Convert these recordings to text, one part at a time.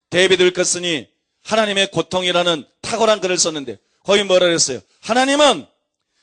데이비드 윌커슨이 하나님의 고통이라는 탁월한 글을 썼는데 거기 뭐라 그랬어요? 하나님은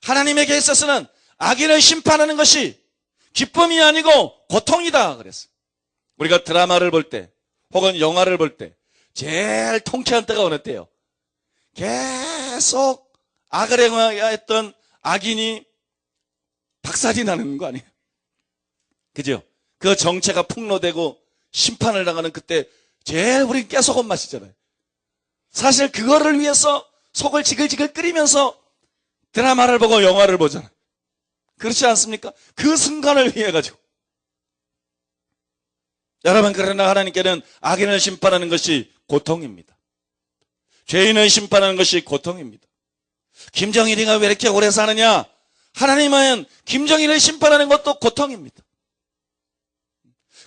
하나님에게 있어서는 악인을 심판하는 것이 기쁨이 아니고 고통이다 그랬어요. 우리가 드라마를 볼 때 혹은 영화를 볼 때 제일 통쾌한 때가 어느 때요? 계속 악을 행하였던 악인이 박살이 나는 거 아니에요? 그죠? 그 정체가 폭로되고 심판을 당하는 그때 제일 우린 깨소금 맛이잖아요. 사실 그거를 위해서 속을 지글지글 끓이면서 드라마를 보고 영화를 보잖아요. 그렇지 않습니까? 그 순간을 위해 가지고. 여러분, 그러나 하나님께는 악인을 심판하는 것이 고통입니다. 죄인을 심판하는 것이 고통입니다. 김정일이가 왜 이렇게 오래 사느냐? 하나님은 김정일을 심판하는 것도 고통입니다.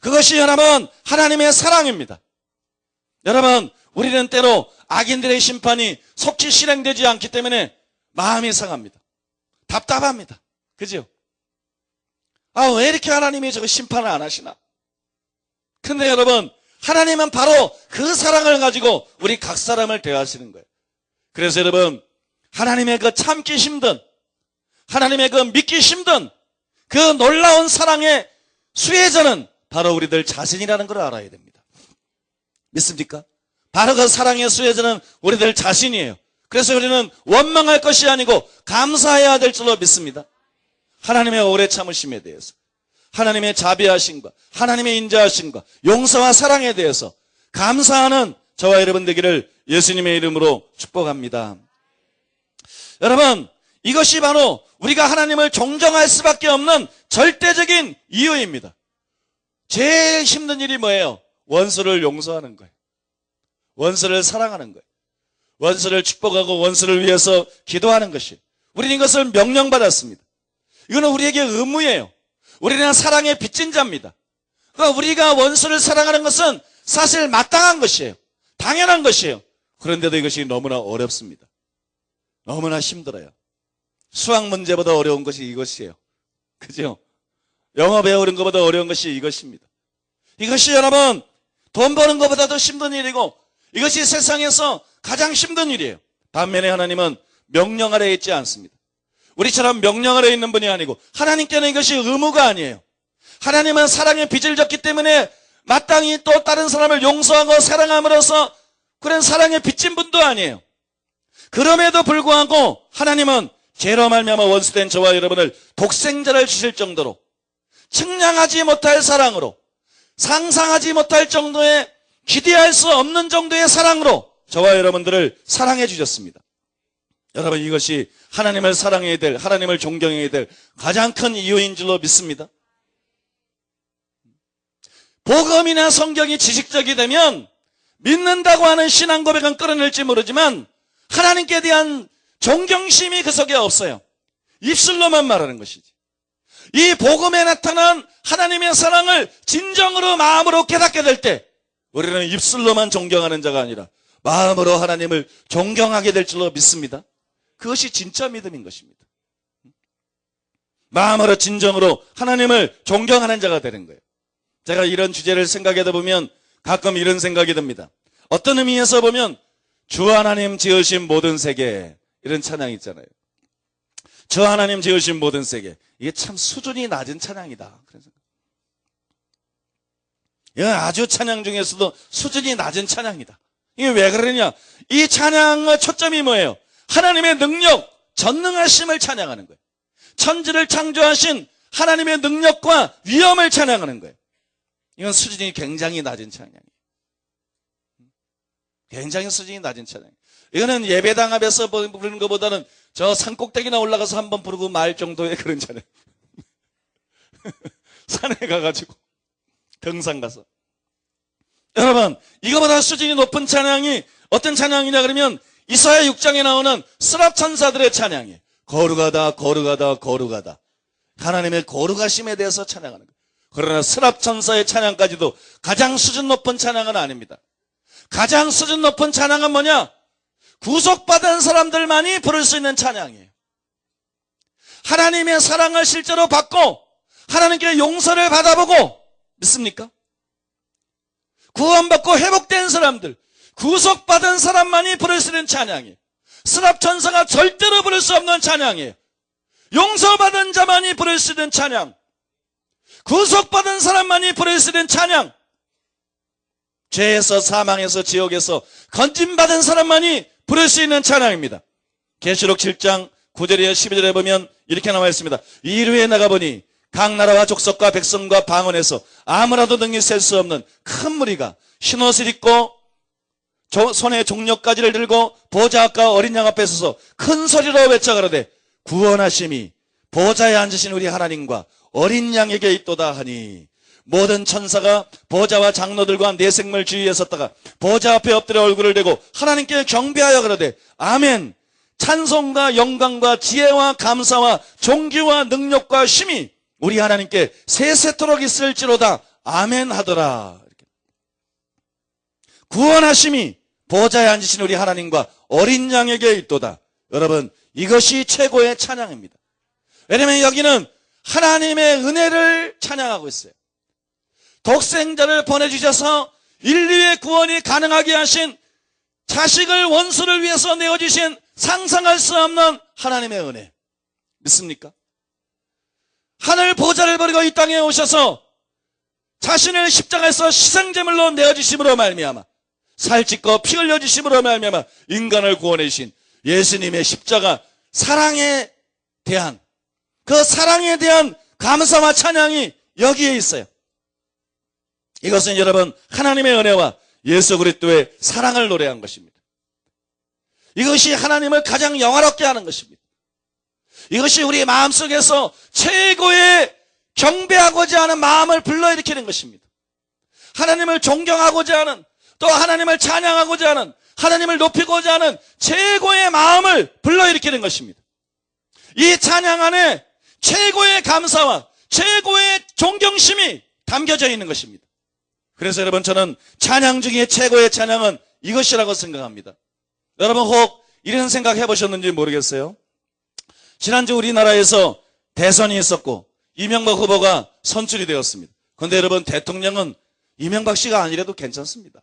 그것이 여러분 하나님의 사랑입니다. 여러분, 우리는 때로 악인들의 심판이 속히 실행되지 않기 때문에 마음이 상합니다. 답답합니다. 그죠? 왜 이렇게 하나님이 저거 심판을 안 하시나? 근데 여러분, 하나님은 바로 그 사랑을 가지고 우리 각 사람을 대하시는 거예요. 그래서 여러분, 하나님의 그 참기 힘든, 하나님의 그 믿기 힘든 그 놀라운 사랑의 수혜자는 바로 우리들 자신이라는 걸 알아야 됩니다. 믿습니까? 바로 그 사랑의 수혜자는 우리들 자신이에요. 그래서 우리는 원망할 것이 아니고 감사해야 될 줄로 믿습니다. 하나님의 오래 참으심에 대해서, 하나님의 자비하심과 하나님의 인자하심과 용서와 사랑에 대해서 감사하는 저와 여러분 되기를 예수님의 이름으로 축복합니다. 여러분, 이것이 바로 우리가 하나님을 존경할 수밖에 없는 절대적인 이유입니다. 제일 힘든 일이 뭐예요? 원수를 용서하는 거예요. 원수를 사랑하는 거예요. 원수를 축복하고 원수를 위해서 기도하는 것이, 우리는 이것을 명령받았습니다. 이거는 우리에게 의무예요. 우리는 사랑의 빚진 자입니다. 그러니까 우리가 원수를 사랑하는 것은 사실 마땅한 것이에요. 당연한 것이에요. 그런데도 이것이 너무나 어렵습니다. 너무나 힘들어요. 수학 문제보다 어려운 것이 이것이에요. 그죠? 영어 배우는 것보다 어려운 것이 이것입니다. 이것이 여러분, 돈 버는 것보다도 힘든 일이고 이것이 세상에서 가장 힘든 일이에요. 반면에 하나님은 명령 아래에 있지 않습니다. 우리처럼 명령 아래에 있는 분이 아니고 하나님께는 이것이 의무가 아니에요. 하나님은 사랑의 빚을 졌기 때문에 마땅히 또 다른 사람을 용서하고 사랑함으로써 그런 사랑의 빚진 분도 아니에요. 그럼에도 불구하고 하나님은 죄로 말미암아 원수된 저와 여러분을 독생자를 주실 정도로 측량하지 못할 사랑으로, 상상하지 못할 정도의, 기대할 수 없는 정도의 사랑으로 저와 여러분들을 사랑해 주셨습니다. 여러분, 이것이 하나님을 사랑해야 될, 하나님을 존경해야 될 가장 큰 이유인 줄로 믿습니다. 복음이나 성경이 지식적이 되면 믿는다고 하는 신앙 고백은 끌어낼지 모르지만 하나님께 대한 존경심이 그 속에 없어요. 입술로만 말하는 것이지. 이 복음에 나타난 하나님의 사랑을 진정으로 마음으로 깨닫게 될 때 우리는 입술로만 존경하는 자가 아니라 마음으로 하나님을 존경하게 될 줄로 믿습니다. 그것이 진짜 믿음인 것입니다. 마음으로 진정으로 하나님을 존경하는 자가 되는 거예요. 제가 이런 주제를 생각하다 보면 가끔 이런 생각이 듭니다. 어떤 의미에서 보면 주 하나님 지으신 모든 세계, 이런 찬양이 있잖아요. 주 하나님 지으신 모든 세계. 이게 참 수준이 낮은 찬양이다. 그래서 이건 아주 찬양 중에서도 수준이 낮은 찬양이다. 이게 왜 그러냐? 이 찬양의 초점이 뭐예요? 하나님의 능력, 전능하심을 찬양하는 거예요. 천지를 창조하신 하나님의 능력과 위엄을 찬양하는 거예요. 이건 수준이 굉장히 낮은 찬양이에요. 굉장히 수준이 낮은 찬양. 이거는 예배당 앞에서 부르는 것보다는 저 산꼭대기나 올라가서 한번 부르고 말 정도의 그런 찬양. 산에 가가지고 등산 가서. 여러분, 이거보다 수준이 높은 찬양이 어떤 찬양이냐 그러면 이사야 6장에 나오는 스랍 천사들의 찬양이에요. 거룩하다, 거룩하다, 거룩하다. 하나님의 거룩하심에 대해서 찬양하는 거예요. 그러나 스랍 천사의 찬양까지도 가장 수준 높은 찬양은 아닙니다. 가장 수준 높은 찬양은 뭐냐? 구속받은 사람들만이 부를 수 있는 찬양이에요. 하나님의 사랑을 실제로 받고 하나님께 용서를 받아보고, 믿습니까? 구원받고 회복된 사람들, 구속받은 사람만이 부를 수 있는 찬양이에요. 스랍천사가 절대로 부를 수 없는 찬양이에요. 용서받은 자만이 부를 수 있는 찬양, 구속받은 사람만이 부를 수 있는 찬양, 죄에서 사망에서 지옥에서 건짐받은 사람만이 부를 수 있는 찬양입니다. 계시록 7장 9절에 12절에 보면 이렇게 나와 있습니다. 이루에 나가보니 각 나라와 족속과 백성과 방언에서 아무라도 능히 셀 수 없는 큰 무리가 흰옷을 입고 손에 종려가지를 들고 보좌 앞과 어린 양 앞에 서서 큰 소리로 외쳐 가로되 구원하심이 보좌에 앉으신 우리 하나님과 어린 양에게 있도다 하니, 모든 천사가 보좌와 장로들과 네 생물 주위에 섰다가 보좌 앞에 엎드려 얼굴을 대고 하나님께 경배하여 가로되 아멘. 찬송과 영광과 지혜와 감사와 존귀와 능력과 힘이 우리 하나님께 세세토록 있을지로다. 아멘 하더라. 구원하심이 보좌에 앉으신 우리 하나님과 어린 양에게 있도다. 여러분, 이것이 최고의 찬양입니다. 왜냐하면 여기는 하나님의 은혜를 찬양하고 있어요. 독생자를 보내주셔서 인류의 구원이 가능하게 하신, 자식을 원수를 위해서 내어주신 상상할 수 없는 하나님의 은혜. 믿습니까? 하늘 보좌를 버리고 이 땅에 오셔서 자신을 십자가에서 희생제물로 내어주심으로 말미암아, 살찢고 피 흘려주심으로 말미암아 인간을 구원해 주신 예수님의 십자가 사랑에 대한, 그 사랑에 대한 감사와 찬양이 여기에 있어요. 이것은 여러분 하나님의 은혜와 예수 그리스도의 사랑을 노래한 것입니다. 이것이 하나님을 가장 영화롭게 하는 것입니다. 이것이 우리 마음속에서 최고의 경배하고자 하는 마음을 불러일으키는 것입니다. 하나님을 존경하고자 하는, 또 하나님을 찬양하고자 하는, 하나님을 높이고자 하는 최고의 마음을 불러일으키는 것입니다. 이 찬양 안에 최고의 감사와 최고의 존경심이 담겨져 있는 것입니다. 그래서 여러분, 저는 찬양 중에 최고의 찬양은 이것이라고 생각합니다. 여러분 혹 이런 생각 해보셨는지 모르겠어요. 지난주 우리나라에서 대선이 있었고 이명박 후보가 선출이 되었습니다. 그런데 여러분, 대통령은 이명박 씨가 아니라도 괜찮습니다.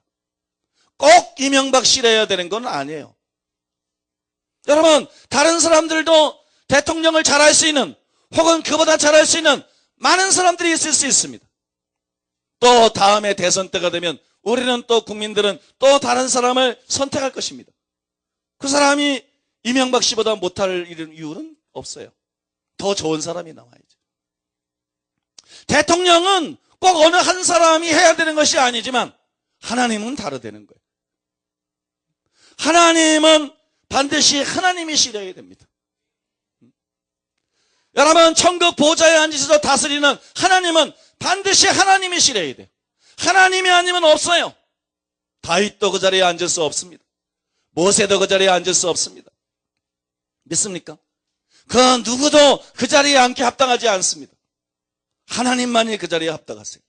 꼭 이명박 씨라야 되는 건 아니에요. 여러분, 다른 사람들도 대통령을 잘할 수 있는, 혹은 그보다 잘할 수 있는 많은 사람들이 있을 수 있습니다. 또 다음에 대선 때가 되면 우리는, 또 국민들은 또 다른 사람을 선택할 것입니다. 그 사람이 이명박 씨보다 못할 이유는 없어요. 더 좋은 사람이 나와야죠. 대통령은 꼭 어느 한 사람이 해야 되는 것이 아니지만 하나님은 다르다는 거예요. 하나님은 반드시 하나님이시려야 됩니다. 여러분, 천국 보좌에 앉으셔서 다스리는 하나님은 반드시 하나님이시려야 돼요. 하나님이 아니면 없어요. 다윗도 그 자리에 앉을 수 없습니다. 모세도 그 자리에 앉을 수 없습니다. 믿습니까? 그 누구도 그 자리에 앉기 합당하지 않습니다. 하나님만이 그 자리에 합당하세요.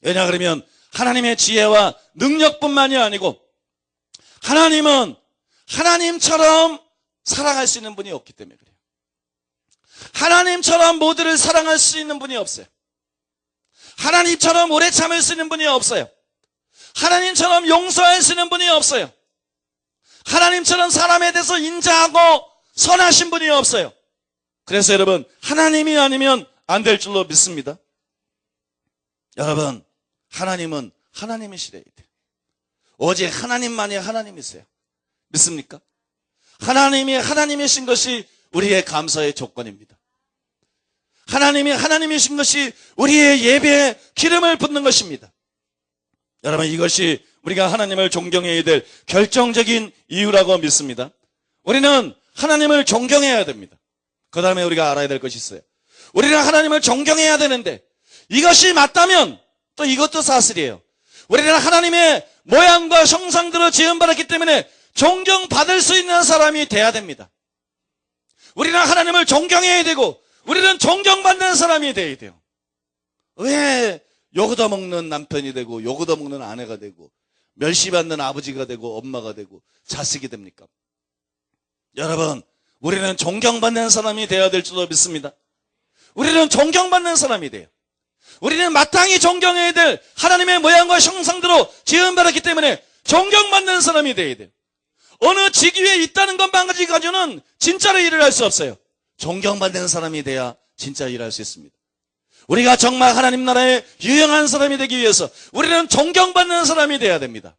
왜냐 그러면 하나님의 지혜와 능력뿐만이 아니고 하나님은 하나님처럼 사랑할 수 있는 분이 없기 때문에 그래요. 하나님처럼 모두를 사랑할 수 있는 분이 없어요. 하나님처럼 오래 참을 수 있는 분이 없어요. 하나님처럼 용서할 수 있는 분이 없어요. 하나님처럼 사람에 대해서 인자하고 선하신 분이 없어요. 그래서 여러분, 하나님이 아니면 안 될 줄로 믿습니다. 여러분, 하나님은 하나님이시래야 돼요. 오직 하나님만이 하나님이세요. 믿습니까? 하나님이 하나님이신 것이 우리의 감사의 조건입니다. 하나님이 하나님이신 것이 우리의 예배에 기름을 붓는 것입니다. 여러분, 이것이 우리가 하나님을 존경해야 될 결정적인 이유라고 믿습니다. 우리는 하나님을 존경해야 됩니다. 그 다음에 우리가 알아야 될 것이 있어요. 우리는 하나님을 존경해야 되는데 이것이 맞다면 또 이것도 사실이에요. 우리는 하나님의 모양과 형상대로 지음받았기 때문에 존경받을 수 있는 사람이 돼야 됩니다. 우리는 하나님을 존경해야 되고 우리는 존경받는 사람이 돼야 돼요. 왜 욕 얻어먹는 남편이 되고 욕 얻어먹는 아내가 되고 멸시받는 아버지가 되고 엄마가 되고 자식이 됩니까? 여러분, 우리는 존경받는 사람이 되어야 될 줄로 믿습니다. 우리는 존경받는 사람이 돼요. 우리는 마땅히 존경해야 될 하나님의 모양과 형상대로 지음받았기 때문에 존경받는 사람이 돼야 돼요. 어느 직위에 있다는 것만 가지고는 진짜로 일을 할 수 없어요. 존경받는 사람이 돼야 진짜 일할 수 있습니다. 우리가 정말 하나님 나라에 유용한 사람이 되기 위해서 우리는 존경받는 사람이 돼야 됩니다.